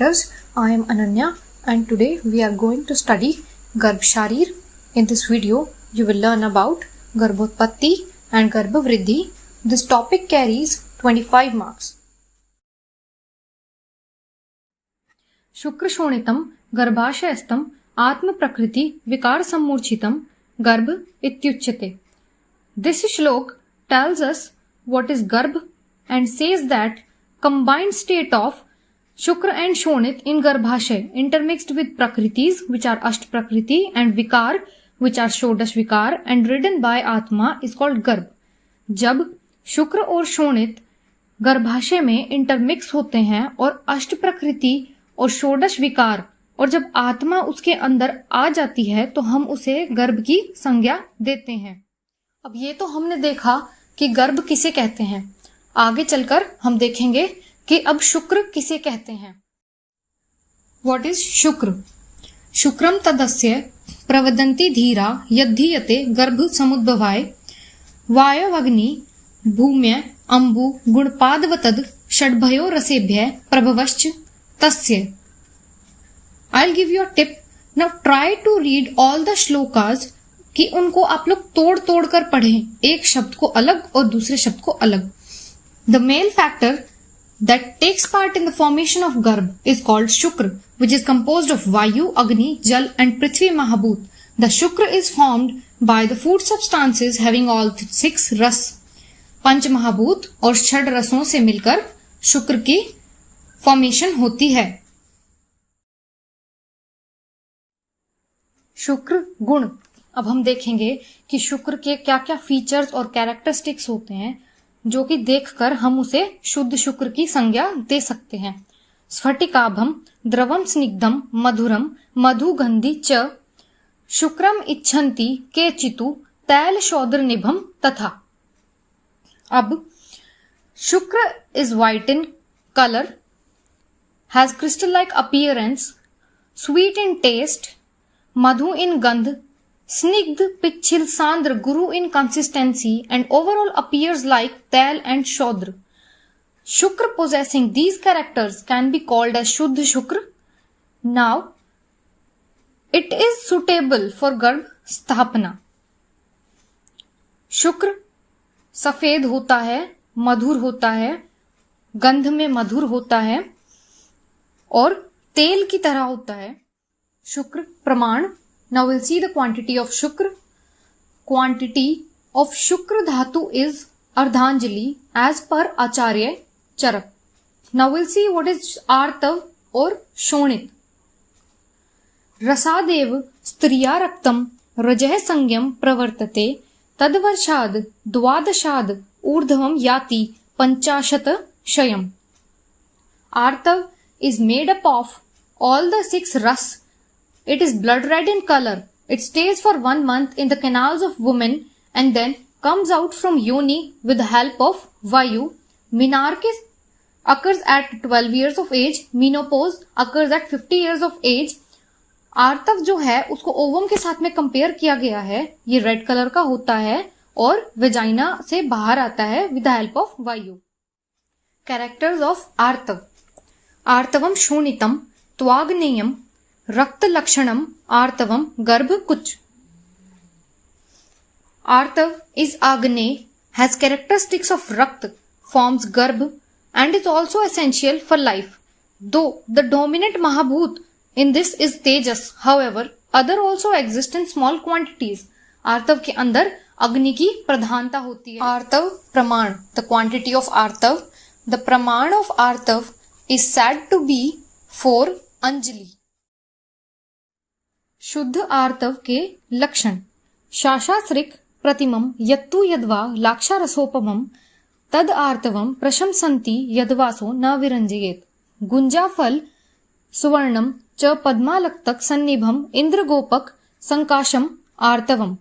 characters. I am Ananya and today we are going to study Garbh Sharir. In this video, you will learn about Garbhotpatti and Garbhavriddhi. This topic carries 25 marks. शुक्र शोणितम गर्भाशयस्थम आत्म प्रकृति विकार सम्मूर्छितम गर्भ इत्युच्यते. This shlok tells us what is Garbh and says that combined state of Shukra and Shonit in Garbhashay intermixed with Prakritis which are Asht Prakriti and Vikar which are Shodash Vikar and ridden by Atma is called Garbh. जब शुक्र और शोणित गर्भाशय में intermix होते हैं और अष्ट प्रकृति और षोडश विकार और जब आत्मा उसके अंदर आ जाती है तो हम उसे गर्भ की संज्ञा देते हैं. अब ये तो हमने देखा कि गर्भ किसे कहते हैं. आगे चलकर हम देखेंगे कि अब शुक्र किसे कहते हैं. व्हाट इज शुक्र? शुक्रम तदस्य प्रवदन्ति धीरा यद्धीयते गर्भ समुद्भवाय वायवग्नि भूम्य अंबु गुणपादवतद षड्भयो रसेभ्य प्रभवश्च तस्य. I'll give you a tip. Now try to read all the shlokas कि उनको आप लोग तोड़ तोड़ कर पढ़ें, एक शब्द को अलग और दूसरे शब्द को अलग. The male factor that takes part in the formation of Garbh is called Shukra, which is composed of Vayu, Agni, Jal and Prithvi Mahabhut. The Shukra is formed by the food substances having all 6 रस. पंच महाभूत और षड रसों से मिलकर शुक्र की formation होती है. शुक्र गुण. अब हम देखेंगे कि शुक्र के क्या क्या फीचर्स और कैरेक्टरिस्टिक्स होते हैं जो कि देखकर हम उसे शुद्ध शुक्र की संज्ञा दे सकते हैं. स्फटिकाभम द्रवम स्निग्धम मधुरम मधुगंधि च शुक्रम इच्छन्ति केचितु तैल शौद्र निभम तथा. अब शुक्र is white in colour, has crystal like appearance, sweet in taste, madhu in gandh, snigdh, pichil, sandra, guru in consistency and overall appears like tail and shodra. Shukra possessing these characters can be called as Shuddh Shukra. Now, it is suitable for Garbh Sthapana. शुक्र सफेद होता है, मधुर होता है, गंध में मधुर होता है और तेल की तरह होता है. शुक्र प्रमाण. Now we'll see the quantity of Shukra. Quantity of Shukra dhatu is Ardhanjali as per Acharya Charak. Now we'll see what is Artav or Shonit. Rasadev Striya Raktam Rajah Sangyam Pravartate Tadvarshad Dwadashad Urdhavam Yati Panchashata Shayam. Artav is made up of all the 6 ras. It is blood red in color. It stays for 1 month in the canals of women and then comes out from yoni with the help of vayu. Menarche occurs at 12 years of age. Menopause occurs at 50 years of age. आर्तव जो है उसको ovum के साथ में compare किया गया है. ये रेड कलर का होता है और वेजाइना से बाहर आता है विद द हेल्प ऑफ वायु. कैरेक्टर्स ऑफ आर्तव. आर्तवम शोणितम त्वाग्नेयम रक्त लक्षणम आर्तवम गर्भ Cooch. आर्तव is Agney, has characteristics of Rakt, forms Garbh and is also essential for life. Though the dominant Mahabhut in this is Tejas, however, other also exist in small quantities. आर्तव के अंदर अग्नि की प्रधानता होती है. आर्तव प्रमाण. The quantity of Artav. The praman of Artav is said to be 4 Anjali. शुद्ध आर्तव के लक्षण. शाशाश्रिक प्रतिमम यत्तु यद्वा लाक्षारसोपमम तद आर्तवम प्रशंसन्ति यद्वासो न विरंजयेत. गुंजाफल सुवर्णम च पद्मालक्तक सन्निभम इंद्रगोपक संकाशम आर्तवम.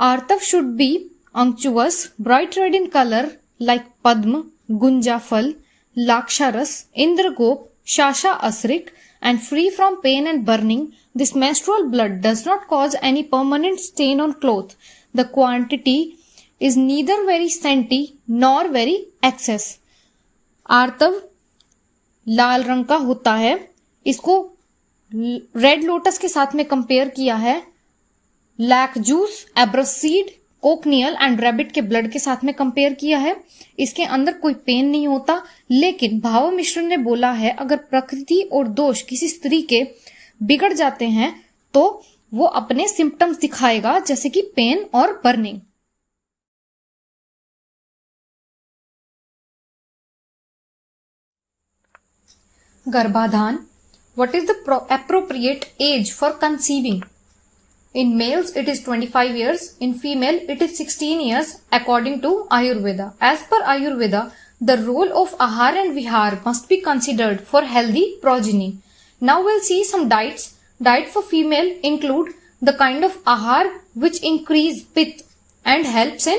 आर्तव should be unctuous, bright red in color like padma, gunjafal, laksharas, indragop, shasha asrik and free from pain and burning. This menstrual blood does not cause any permanent stain on cloth. The quantity is neither very scanty nor very excess. आर्तव लाल रंग का होता है, इसको red lotus के साथ में compare किया है, लैक जूस, एब्रोसीड, कोकनियल एंड रैबिट के ब्लड के साथ में कंपेयर किया है। इसके अंदर कोई पेन नहीं होता, लेकिन भाव मिश्र ने बोला है अगर प्रकृति और दोष किसी स्त्री के बिगड़ जाते हैं तो वो अपने सिम्टम्स दिखाएगा, जैसे कि पेन और बर्निंग। गर्भाधान, what is the appropriate age for conceiving? In males it is 25 years, in female it is 16 years according to Ayurveda. As per Ayurveda, the role of ahar and vihar must be considered for healthy progeny. Now we'll see some diets. Diet for female include the kind of ahar which increase pith and helps in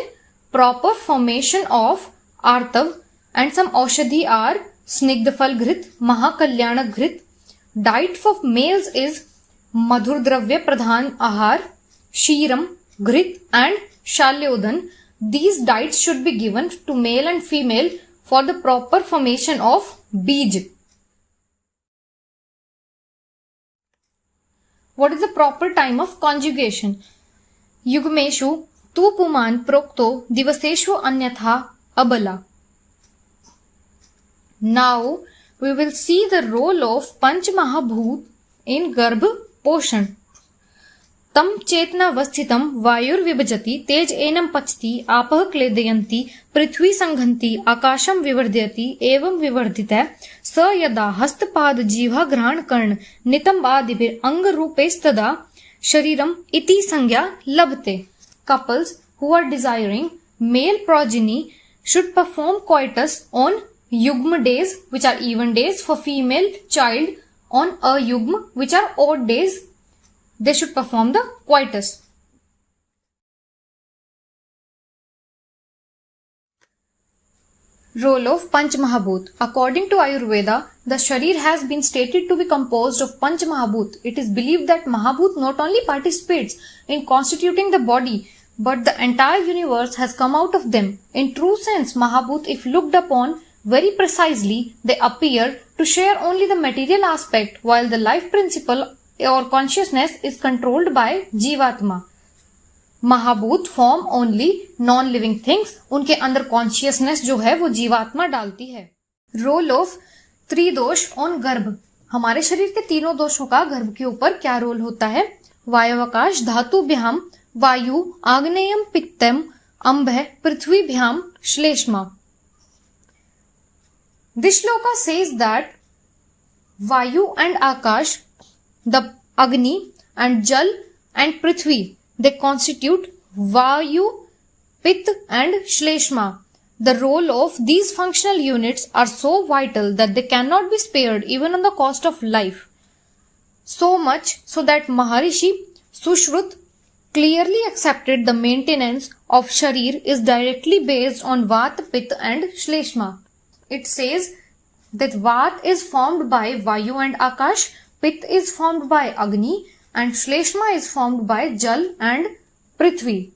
proper formation of artav, and some aushadhi are snigdhafal घृत, महाकल्याणक घृत. Diet for males is मधुर द्रव्य प्रधान आहार, शीरम, घृत and शाल्योदन. These diets should be given to male and female for the proper formation of बीज. What is the proper time of conjugation? युग्मेषु तु पुमान् प्रोक्तो दिवसेषु अन्यथा अबला. Now we will see the role of Panch Mahabhut in गर्भ पोषण. तम चेतनावस्थितम वायुर्विभजति तेज annum पचति आपः क्लेदयन्ति पृथ्वी संघन्ति आकाशम विवर्धयति एवं विवर्धितः स यदा हस्तपाद जिह्वा घ्राण कर्ण नितंबादिभिर अंग रूपेस्तदा शरीरम इति संज्ञा लभते. Couples who are desiring male progeny should perform coitus on yugma days, which are even days, for female child on ayugma, which are odd days. They should perform the coitus. Role of Panch Mahabhut. According to Ayurveda, the Sharir has been stated to be composed of Panch Mahabhut. It is believed that Mahabhut not only participates in constituting the body, but the entire universe has come out of them. In true sense, Mahabhut, if looked upon very precisely, they appear to share only the material aspect, while the life principle or consciousness is controlled by Jivatma. महाभूत form only non living things, उनके अंदर consciousness जो है वो जीवात्मा डालती है. Role of त्रिदोष on गर्भ. हमारे शरीर के तीनों दोषों का गर्भ के ऊपर क्या रोल होता है? वायवकाश धातुभ्याम वायु आग्नेयम पित्तम अंभ पृथ्वीभ्याम श्लेष्मा. This shloka says that Vayu and Akash, the Agni and Jal and Prithvi, they constitute Vayu, Pit and Shleshma. The role of these functional units are so vital that they cannot be spared even on the cost of life. So much so that Maharishi Sushrut clearly accepted the maintenance of Sharir is directly based on Vat, Pit and Shleshma. It says that Vat is formed by Vayu and Akash, Pit is formed by Agni, and Shleshma is formed by Jal and Prithvi.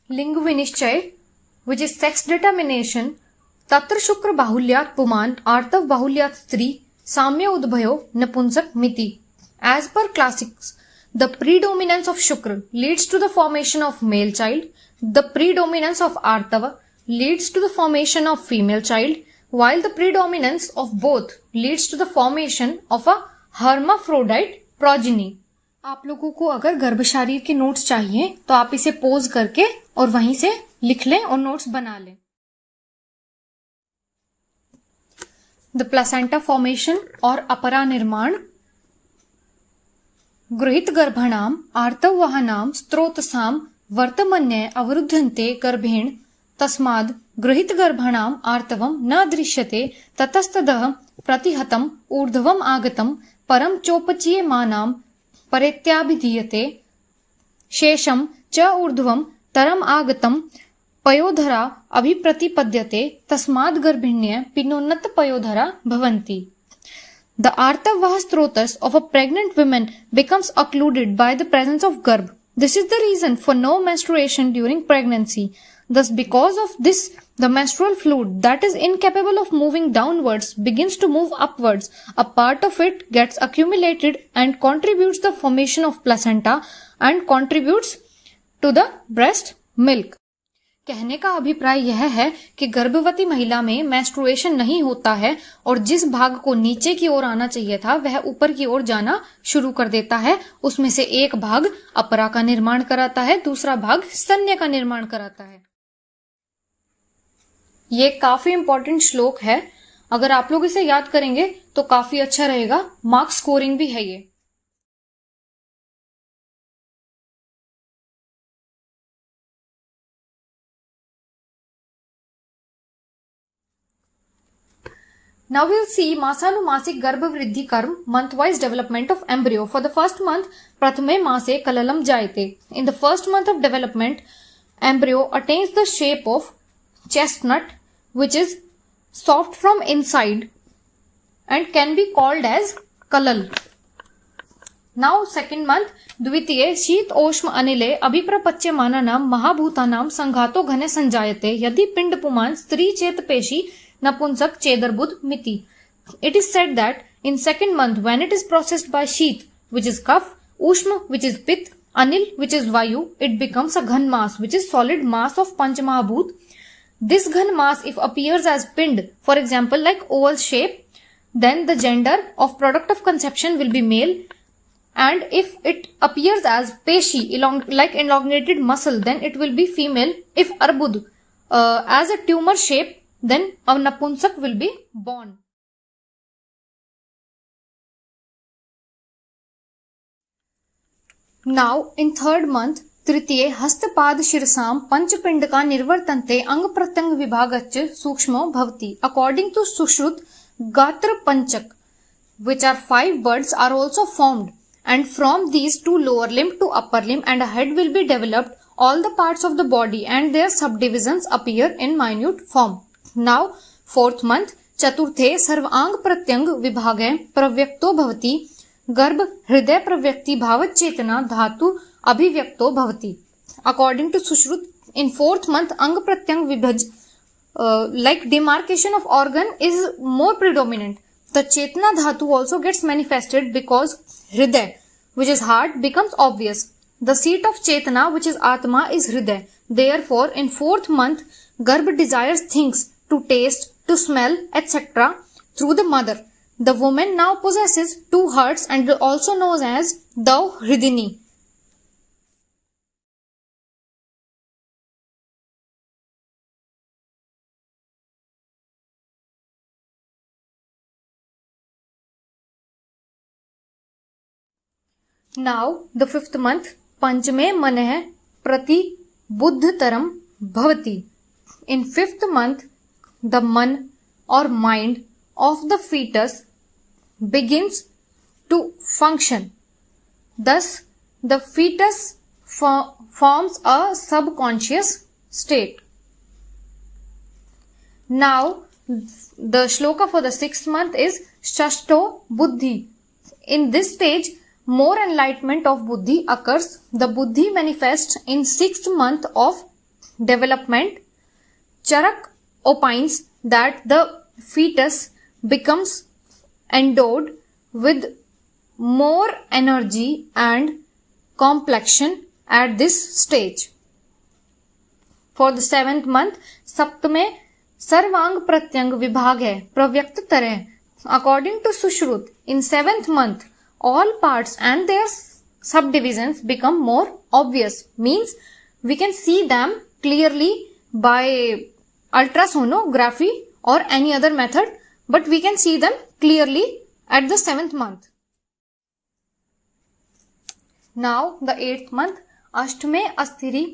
Ling Vinishchay, which is sex determination, Tatra Shukra Bahulyat Puman, Artav Bahulyat Stri, Samya Udbhayo Napunsak Miti. As per classics, the predominance of Shukra leads to the formation of male child, the predominance of Artava leads to the formation of female child, while the predominance of both leads to the formation of a hermaphrodite progeny. आप लोगों को अगर गर्भशारीर के notes चाहिए तो आप इसे pose करके और वहीं से लिख लें और नोट्स बना लें. द प्लासेंटा फॉर्मेशन और अपरा निर्माण. गृहीत गर्भाणाम आर्तवहानाम स्त्रोतसाम वर्तमन्ये अवरुद्धन्ते गर्भेण तस्माद् गृहीत गर्भाणाम आर्तवम न दृश्यते ततस्ततः प्रतिहतम ऊर्ध्वम आगतम परम चोपचीयमानाम परेत्याभिधीयते शेषम च ऊर्ध्वम तरम आगतम पयोधरा अभिप्रतिपद्यते तस्माद् गर्भिण्य पिनोन्नत पयोधरा भवन्ति. The artavah strotas of a pregnant woman becomes occluded by the presence of garb. This is the reason for no menstruation during pregnancy. Thus, because of this, the menstrual fluid that is incapable of moving downwards begins to move upwards. A part of it gets accumulated and contributes the formation of placenta and contributes to the breast milk. कहने का अभिप्राय यह है कि गर्भवती महिला में menstruation नहीं होता है और जिस भाग को नीचे की ओर आना चाहिए था वह ऊपर की ओर जाना शुरू कर देता है। उसमें से एक भाग अपरा का निर्माण कराता है, दूसरा भाग स्तन्य का निर्माण कराता है। ये काफी इंपॉर्टेंट श्लोक है, अगर आप लोग इसे याद करेंगे तो काफी अच्छा रहेगा, मार्क स्कोरिंग भी है ये। Now we'll see मासानुमासिक गर्भवृद्धि कर्म, month wise development of embryo. For the first month, प्रथमे मासे कललम जायते. In the first month of development, embryo attains the shape of chestnut, which is soft from inside and can be called as kalal. Now second month, द्वितीय शीत ओष्म अनिले अभिप्रपच्यमानानां महाभूतानां संघातो घने संजायते यदि पिंड पुमान स्त्री चेत पेशी नपुंसक चेदरबुद्ध मिति. It is said that in second month when it is processed by sheath, which is kaph, ushma, which is pith, anil, which is vayu, it becomes a ghan mass, which is solid mass of panchamahabhut. This ghan mass, if appears as pind, for example like oval shape, then the gender of product of conception will be male, and if it appears as peshi, like elongated muscle, then it will be female. If arbud, as a tumor shape, then a napunsak will be born. Now in third month, तृतीय हस्तपाद शिरसाम पंचपिंड का निर्वर्तन्ते अंग प्रत्यंग विभागच्च सूक्ष्मो भवति. According to Sushruत, Gatra Panchak, which are 5 buds, are also formed, and from these 2 lower limb to upper limb and a head will be developed. All the parts of the body and their subdivisions appear in minute form. Now fourth month, चतुर्थे सर्वांग प्रत्यंग विभागे प्रव्यक्तो भवति. गर्भ हृदय प्रव्यक्ति भावत चेतना धातु अभिव्यक्तो भवति. According to Sushruत, in fourth month अंग प्रत्यंग विभज, like demarcation of organ is more predominant. The chetna dhatu also gets manifested because hridaya, which is heart, becomes obvious. The seat of chetna, which is atma, is hridaya. Therefore in fourth month Garbh desires things to taste, to smell, etc. through the mother. The woman now possesses 2 hearts and also known as Dau Hridini. Now the fifth month, Panchame Maneh Prati Buddhataram Bhavati. In fifth month, the man or mind of the fetus begins to function. Thus, the fetus forms a subconscious state. Now, the shloka for the 6th month is Shashto Buddhi. In this stage, more enlightenment of Buddhi occurs. The Buddhi manifests in 6th month of development. Charak opines that the fetus becomes endowed with more energy and complexion at this stage. For the 7th month, सप्तमे सर्वांग प्रत्यंग विभाग है प्रव्यक्त तरह. According to Sushruत, in 7th month, all parts and their subdivisions become more obvious. Means we can see them clearly by ultrasonography or any other method, but we can see them clearly at the 7th month. Now the 8th month, अष्टमे अस्थिरी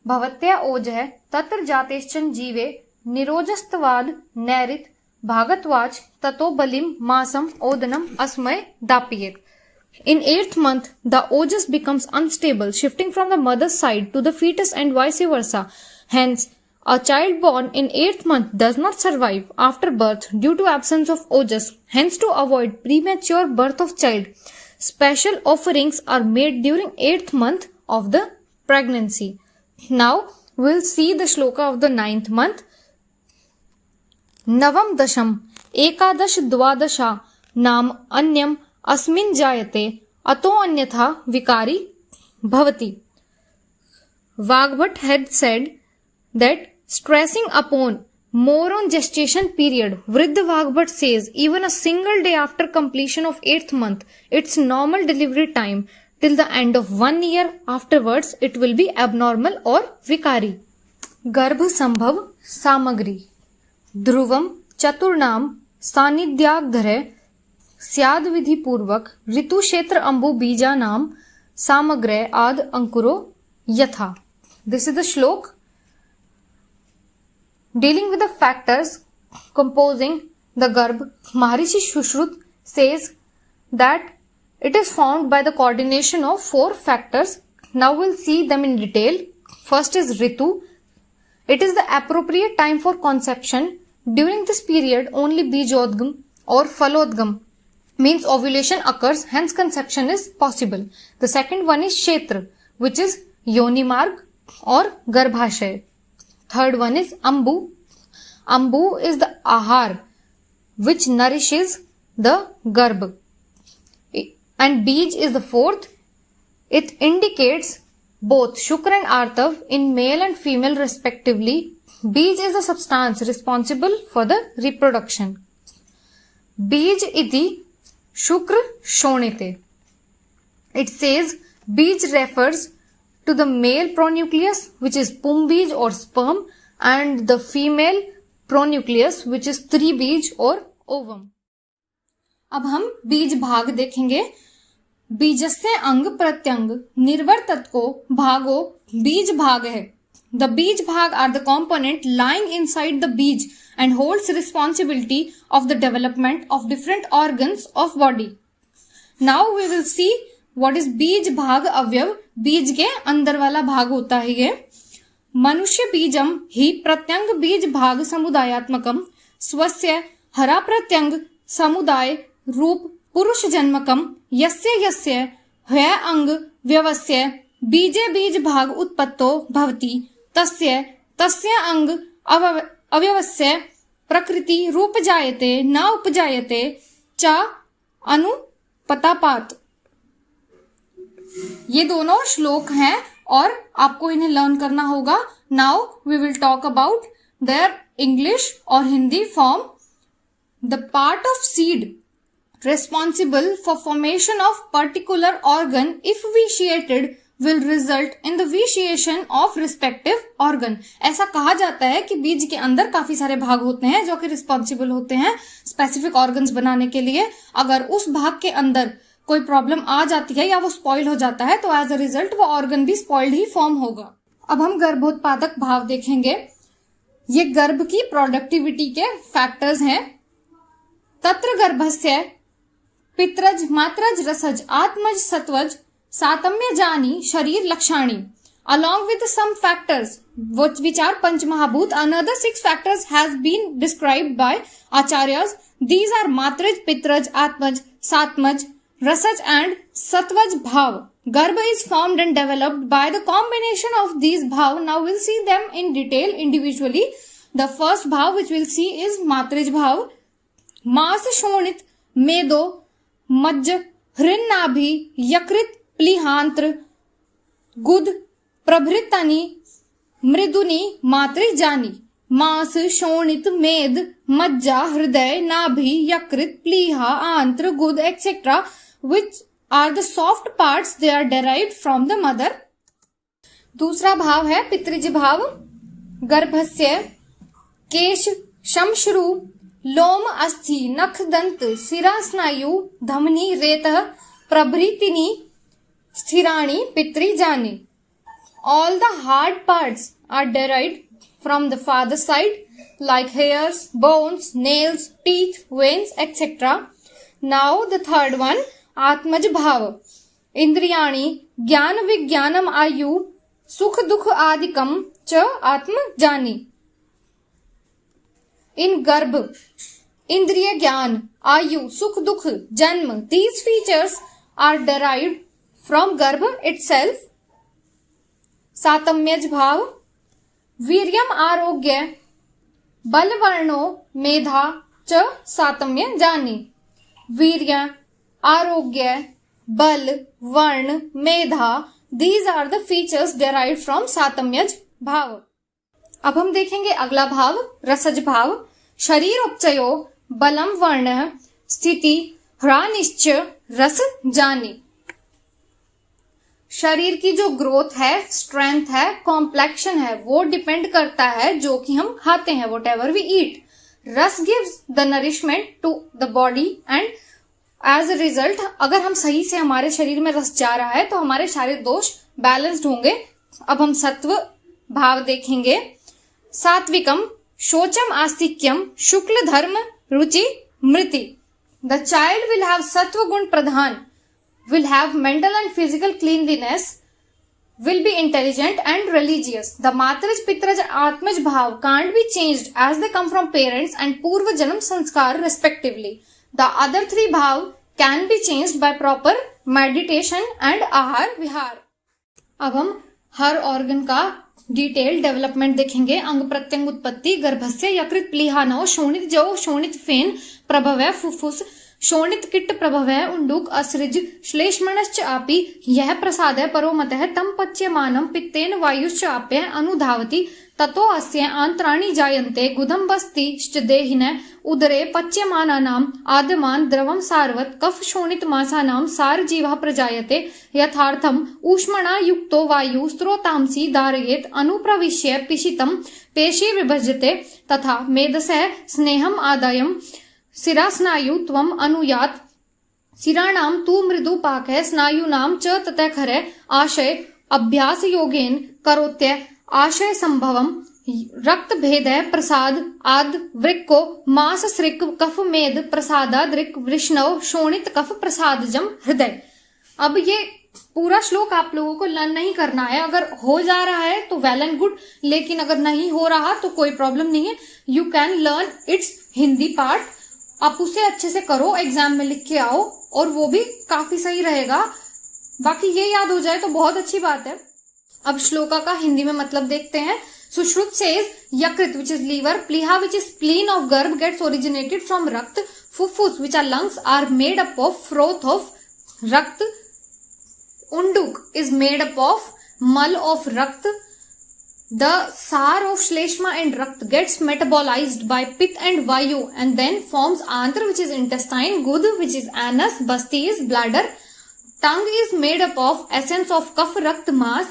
भवत्या ओजः तत्र जातेश्चन जीवे निरोजस्तवाद नैरित भागत्वाच ततो बलिम मासम ओदनम अस्मय दापियेत. In 8th month, the ojas becomes unstable, shifting from the mother's side to the fetus and vice versa. Hence, a child born in 8th month does not survive after birth due to absence of ojas. Hence, to avoid premature birth of child, special offerings are made during 8th month of the pregnancy. Now we'll see the shloka of the 9th month. नवम दशम एकादश द्वादशा नाम अन्यम अस्मिन् जायते अतो अन्यथा विकारी भवति. Vagbhat had said that stressing upon more on gestation period, Vriddha Vagbhat says even a single day after completion of 8th month, its normal delivery time till the end of 1 year afterwards, it will be abnormal or vikari. गर्भ संभव सामग्री ध्रुवम चतुर्नाम सानिध्याग्धरे स्याद विधि पूर्वक ऋतु क्षेत्र अंबु बीजा नाम सामग्रे आद अंकुरो यथा. This is the shlok dealing with the factors composing the garbh. Maharishi Shushruta says that it is formed by the coordination of 4 factors. Now we'll see them in detail. First is Ritu. It is the appropriate time for conception. During this period, only Bijodgam or Phalodgam means ovulation occurs, hence conception is possible. The second one is Kshetra, which is Yoni Marg or Garbhashay. Third one is Ambu. Ambu is the Ahar, which nourishes the Garbh. And Bij is the fourth. It indicates both Shukra and Artav in male and female respectively. Bij is the substance responsible for the reproduction. Bij iti Shukra Shonite. It says Bij refers to the male pronucleus, which is Pumbij or sperm, and the female pronucleus, which is Tribij or ovum. अब हम बीज भाग देखेंगे. बीजस्य अंग प्रत्यंग निर्वर्तत को भागो बीज भाग है. The बीज भाग are the component lying inside the बीज and holds responsibility of the development of different organs of body. Now we will see what is बीज भाग अवयव. बीज के अंदर वाला भाग होता है ये. मनुष्य बीजम ही प्रत्यंग बीज भाग समुदायात्मकम स्वस्य हरा प्रत्यंग समुदाय रूप पुरुष जन्मकम यस्य यस्य ह्य अंग व्यवस्य बीजे बीज भाग उत्पत्तो भवति तस्य तस्य अंग अव्यवस्य प्रकृति रूप जायते न उपजायते च अनुपतापात. ये दोनों श्लोक हैं और आपको इन्हें लर्न करना होगा. Now we will talk about their English और Hindi form. The part of seed responsible for formation of particular organ if vitiated will result in the vitiation of respective organ. ऐसा कहा जाता है कि बीज के अंदर काफी सारे भाग होते हैं जो कि रिस्पॉन्सिबल होते हैं स्पेसिफिक ऑर्गन्स बनाने के लिए. अगर उस भाग के अंदर कोई प्रॉब्लम आ जाती है या वो स्पॉइल हो जाता है तो एज अ रिजल्ट वो ऑर्गन भी स्पॉइल्ड ही फॉर्म होगा. अब हम गर्भोत्पादक भाव देखेंगे. ये गर्भ की प्रोडक्टिविटी के फैक्टर्स हैं. तत्र गर्भस्य पित्रज मात्रज रसज आत्मज सत्वज सातम्य जानी शरीर लक्षाणी. Along with some factors which are Panch Mahabhut, another 6 factors has been described by Acharyas. These are Matraj, Pitraj, Atmaj, Satmaj, Rasaj and Satvaj Bhav. Garbha is formed and developed by the combination of these bhav. Now we'll see them in detail individually. The first bhav which we'll see is Matraj Bhav. Mas Shonit, Medo, मज्ज हृन्नाभि यकृत प्लीहांत्र गुद प्रभृतानि मृदुनि मातृजानि. मांस शोणित मेद मज्जा हृदय नाभि यकृत प्लीहा आंत्र गुद etcetera which are the soft parts, they are derived from the mother. दूसरा भाव है पितृज भाव. गर्भस्य केश शमश्रु लोम अस्थि नख दंत सिरा स्नायु धमनी रेतः प्रभृतिनि स्थिराणि पितृजानि. All the hard parts are derived from the father side like hairs, bones, nails, teeth, veins, etc. Now the third one, आत्मज भाव. इंद्रियाणि ज्ञान विज्ञानम आयु सुख दुख आदिकम च आत्म जानी. In गर्भ इंद्रिय ज्ञान आयु सुख दुख जन्म, these features are derived from गर्भ itself. सातम्यज भाव। वीर्यम आरोग्य बलवर्णो मेधा च सातम्य जानी। वीर्य, आरोग्य, बल, वर्ण, मेधा, these are the features derived from सातम्यज भाव। अब हम देखेंगे अगला भाव रसज भाव। शरीर उपचयो बलम वर्ण स्थिति ह्रानिश्च रस जानी। शरीर की जो ग्रोथ है, स्ट्रेंथ है, कॉम्प्लेक्शन है, वो डिपेंड करता है जो कि हम खाते हैं, what ever we eat. Rasa gives the nourishment to the body and as a result अगर हम सही से हमारे शरीर में रस जा रहा है तो हमारे शारीरिक दोष बैलेंस्ड होंगे। अब हम सत्व भाव देखेंगे। सात्विकम शोचम आस्तिक्यम शुक्ल धर्म रुचि मृति। द चाइल्ड विल हैव सत्व गुण प्रधान, will have mental and physical cleanliness, will be intelligent and religious. The Matraj, Pitraj, Atmaj bhav can't be changed as they come from parents and Purva Janam Sanskar respectively. The other three bhav can be changed by proper meditation and ahar vihar. अब हम हर organ का detail development देखेंगे। अंग प्रत्यंग उत्पत्ति। गर्भस्य यकृत प्लीहानव शोणित जव शोणित फेन प्रभव फुफ्फुस शोणित किट्ट प्रभव उंडुक असृज श्लेष्मणश्च आपी यह प्रसाद परोमतः तम पच्यमानं पित्तेन वायुश्च आप्य अनुधावति ततो अस्य आंत्राणि जायन्ते गुदम्बस्तिश्च देहिनः उदरे पच्यमानानाम् आद्यमान द्रवं सारवत् कफ शोणित मासानां सार जीवः प्रजायते यथार्थम् ऊष्मणा युक्तो वायु स्रोतांसि धारयेत् अनुप्रविश्य पिशितं पेशी विभज्यते तथा मेदसः स्नेहम् आदायम् सिरा स्नायु त्वम अनुयात सिराणाम तु मृदु पाकः स्नायूनाम च ततखरे आशय अभ्यास योगेन करोत्य आशय संभवम रक्त भेद प्रसाद आद वृक्को मास सृक कफ मेद प्रसादाद्रिक वृष्णव शोणित कफ प्रसादजम हृदय। अब ये पूरा श्लोक आप लोगों को लर्न नहीं करना है। अगर हो जा रहा है तो वेल एंड गुड, लेकिन अगर नहीं हो रहा तो कोई प्रॉब्लम नहीं है। You can learn it's Hindi part, आप उसे अच्छे से करो, एग्जाम में लिख के आओ और वो भी काफी सही रहेगा। बाकी ये याद हो जाए तो बहुत अच्छी बात है। अब श्लोका का हिंदी में मतलब देखते हैं। सुश्रुत सेज यकृत विच is liver, pliha which is spleen of garbha gets originated from rakta, phupphusa which are lungs are made up of froth of rakta, unduka is made up of mala of rakta, the sar of shleshma and rakt gets metabolized by pit and vayu and then forms antra which is intestine, gud which is anus, basti is bladder, tongue is made up of essence of kaph rakt mas,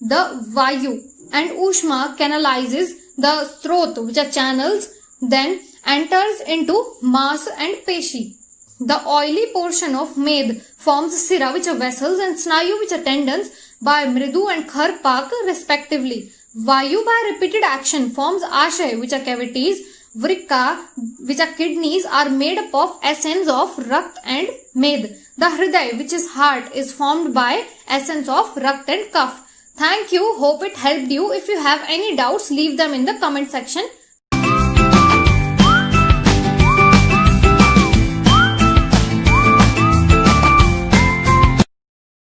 the vayu and ushma canalizes the throat which are channels, then enters into mas and peshi. The oily portion of med forms sira which are vessels and snayu which are tendons by mridu and khar pak respectively. Vayu by repeated action forms ashay which are cavities, vrika which are kidneys are made up of essence of rakt and med. The hriday which is heart is formed by essence of rakt and kaph. Thank you. Hope it helped you. If you have any doubts, leave them in the comment section.